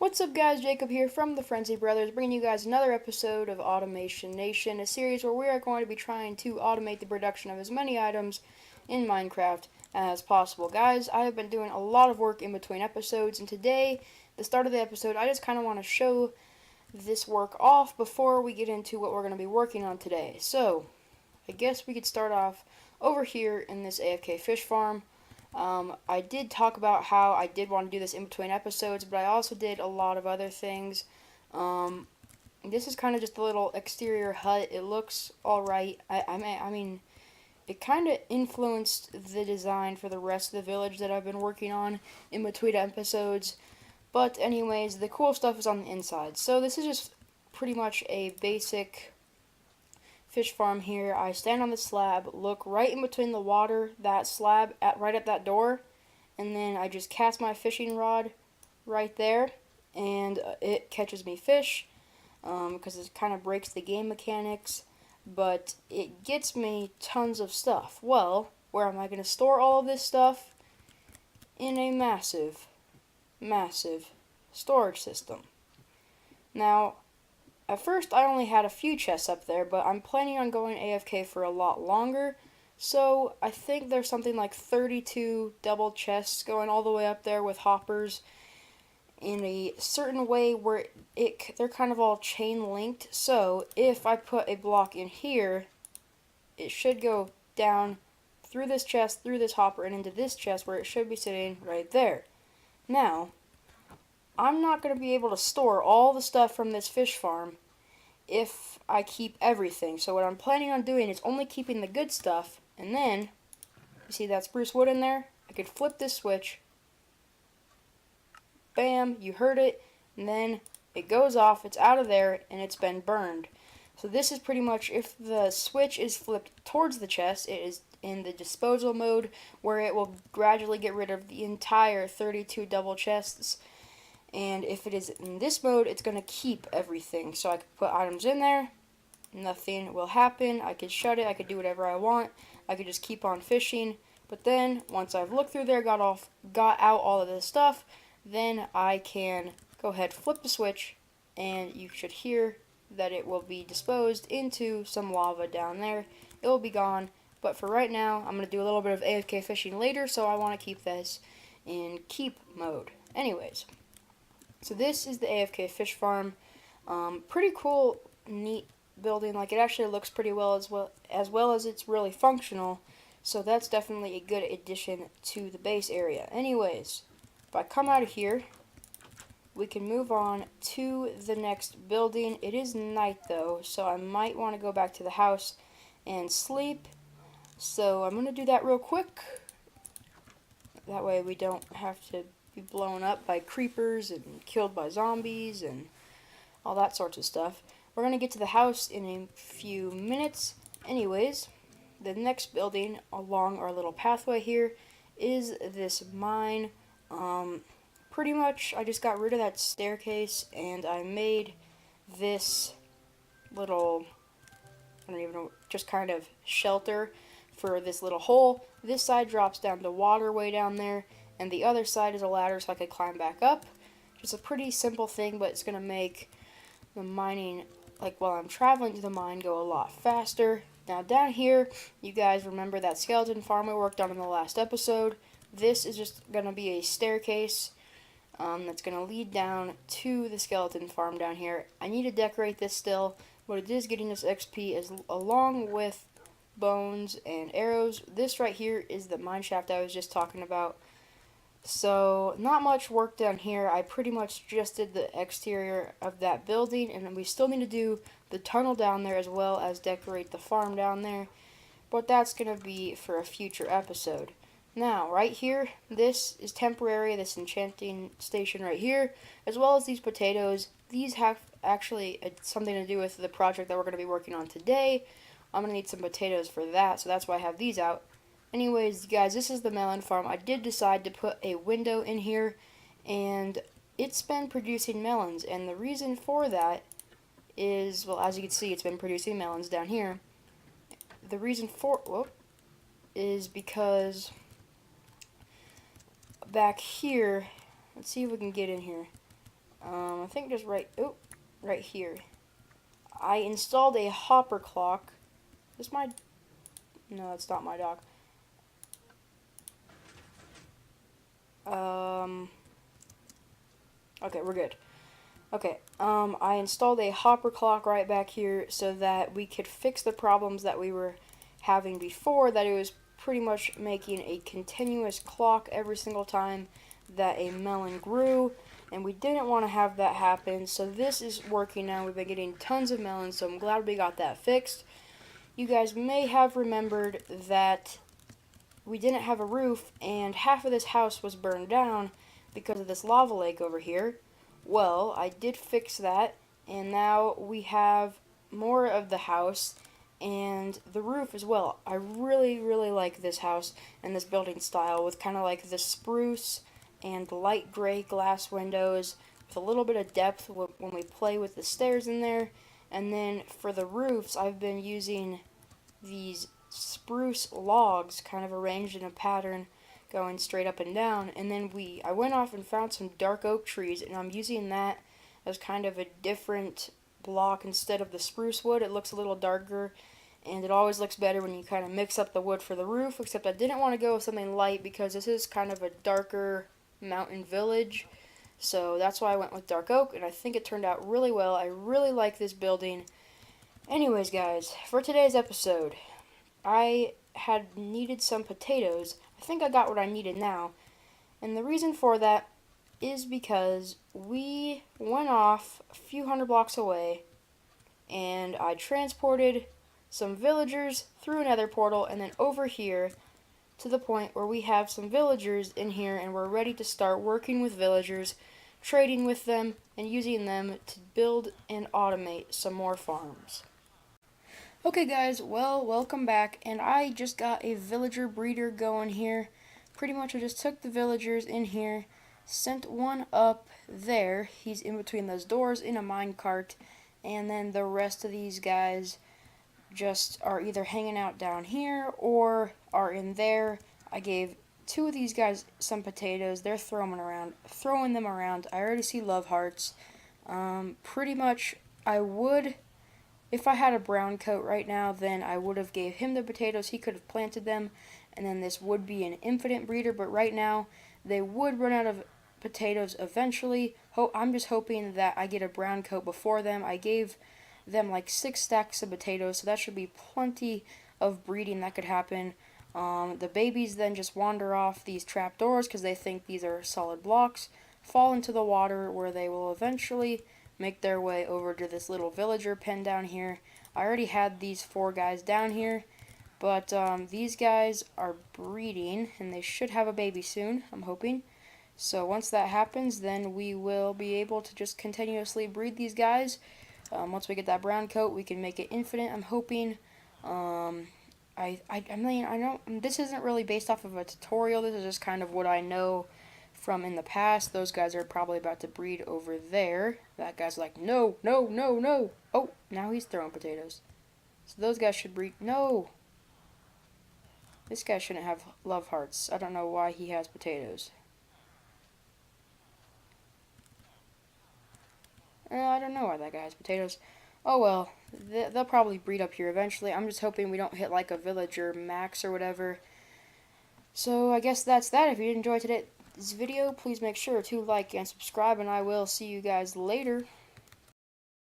What's up, guys? Jacob here from the Frenzy Brothers, bringing you guys another episode of Automation Nation, a series where we are going to be trying to automate the production of as many items in Minecraft as possible. Guys, I have been doing a lot of work in between episodes, and today, the start of the episode, I just kind of want to show this work off before we get into what we're going to be working on today. So, I guess we could start off over here in this AFK fish farm. I did talk about how I did want to do this in between episodes, but I also did a lot of other things. This is kind of just a little exterior hut. It looks alright. I mean, it kind of influenced the design for the rest of the village that I've been working on in between episodes. But anyways, the cool stuff is on the inside. So this is just pretty much a basic fish farm here. I stand on the slab, look right in between the water, that slab, right at that door, and then I just cast my fishing rod right there, and it catches me fish, because it kind of breaks the game mechanics, but it gets me tons of stuff. Well, where am I going to store all of this stuff? In a massive, massive storage system. Now, at first, I only had a few chests up there, but I'm planning on going AFK for a lot longer, so I think there's something like 32 double chests going all the way up there with hoppers in a certain way where they're kind of all chain linked. So if I put a block in here, it should go down through this chest, through this hopper, and into this chest where it should be sitting right there. Now, I'm not going to be able to store all the stuff from this fish farm if I keep everything. So what I'm planning on doing is only keeping the good stuff, and then, you see that spruce wood in there? I could flip this switch, bam, you heard it, and then it goes off, it's out of there, and it's been burned. So this is pretty much, if the switch is flipped towards the chest, it is in the disposal mode, where it will gradually get rid of the entire 32 double chests. And if it is in this mode, it's going to keep everything. So I could put items in there, nothing will happen. I could shut it, I could do whatever I want. I could just keep on fishing. But then, once I've looked through there, got out all of this stuff, then I can go ahead, flip the switch, and you should hear that it will be disposed into some lava down there. It will be gone. But for right now, I'm going to do a little bit of AFK fishing later, so I want to keep this in keep mode. Anyways. So this is the AFK fish farm. Pretty cool, neat building. Like, it actually looks pretty well as it's really functional. So that's definitely a good addition to the base area. Anyways, if I come out of here, we can move on to the next building. It is night though, so I might want to go back to the house and sleep. So I'm going to do that real quick. That way we don't have to be blown up by creepers and killed by zombies and all that sorts of stuff. We're going to get to the house in a few minutes. Anyways, the next building along our little pathway here is this mine. Pretty much, I just got rid of that staircase and I made this little, I don't even know, just kind of shelter for this little hole. This side drops down to water way down there, and the other side is a ladder so I could climb back up. Just a pretty simple thing, but it's going to make the mining, like while I'm traveling to the mine, go a lot faster. Now down here, you guys remember that skeleton farm we worked on in the last episode. This is just going to be a staircase that's going to lead down to the skeleton farm down here. I need to decorate this still, but it is getting us XP along with bones and arrows. This right here is the mine shaft I was just talking about. So, not much work down here. I pretty much just did the exterior of that building, and then we still need to do the tunnel down there as well as decorate the farm down there. But that's going to be for a future episode. Now, right here, this is temporary, this enchanting station right here, as well as these potatoes. These have actually something to do with the project that we're going to be working on today. I'm going to need some potatoes for that, so that's why I have these out. Anyways, guys, this is the melon farm. I did decide to put a window in here, and it's been producing melons, and the reason for that is, well, as you can see, it's been producing melons down here. The reason for, is because back here, let's see if we can get in here. I think just right here. I installed a hopper clock. This my No, it's not my dog. Um, okay, we're good. Okay, I installed a hopper clock right back here so that we could fix the problems that we were having before, that it was pretty much making a continuous clock every single time that a melon grew, and we didn't want to have that happen, so this is working now. We've been getting tons of melons, so I'm glad we got that fixed. You guys may have remembered that we didn't have a roof, and half of this house was burned down because of this lava lake over here. Well, I did fix that, and now we have more of the house and the roof as well. I really, really like this house and this building style with kind of like the spruce and light gray glass windows with a little bit of depth when we play with the stairs in there. And then for the roofs, I've been using these spruce logs kind of arranged in a pattern going straight up and down, and then I went off and found some dark oak trees, and I'm using that as kind of a different block instead of the spruce wood. It looks a little darker, and it always looks better when you kind of mix up the wood for the roof, except I didn't want to go with something light because this is kind of a darker mountain village, so that's why I went with dark oak, and I think it turned out really well. I really like this building. Anyways, guys, for today's episode, I had needed some potatoes. I think I got what I needed now. And the reason for that is because we went off a few hundred blocks away and I transported some villagers through another portal and then over here to the point where we have some villagers in here and we're ready to start working with villagers, trading with them, and using them to build and automate some more farms. Okay guys, well, welcome back, and I just got a villager breeder going here. Pretty much I just took the villagers in here, sent one up there, he's in between those doors in a minecart, and then the rest of these guys just are either hanging out down here or are in there. I gave two of these guys some potatoes, they're throwing them around. I already see love hearts. Pretty much I would, if I had a brown coat right now, then I would have gave him the potatoes. He could have planted them, and then this would be an infinite breeder. But right now, they would run out of potatoes eventually. I'm just hoping that I get a brown coat before them. I gave them like 6 stacks of potatoes, so that should be plenty of breeding that could happen. The babies then just wander off these trapdoors because they think these are solid blocks, fall into the water where they will eventually make their way over to this little villager pen down here. I already had these 4 guys down here, but these guys are breeding, and they should have a baby soon, I'm hoping. So once that happens, then we will be able to just continuously breed these guys. Once we get that brown coat, we can make it infinite, I'm hoping. I mean, I know this isn't really based off of a tutorial. This is just kind of what I know from in the past. Those guys are probably about to breed over there. That guy's like, no, no, no, no. Oh, now he's throwing potatoes. So those guys should breed. No. This guy shouldn't have love hearts. I don't know why he has potatoes. I don't know why that guy has potatoes. Oh well, they'll probably breed up here eventually. I'm just hoping we don't hit like a villager max or whatever. So I guess that's that. If you did enjoy today's video, please make sure to like and subscribe, and I will see you guys later.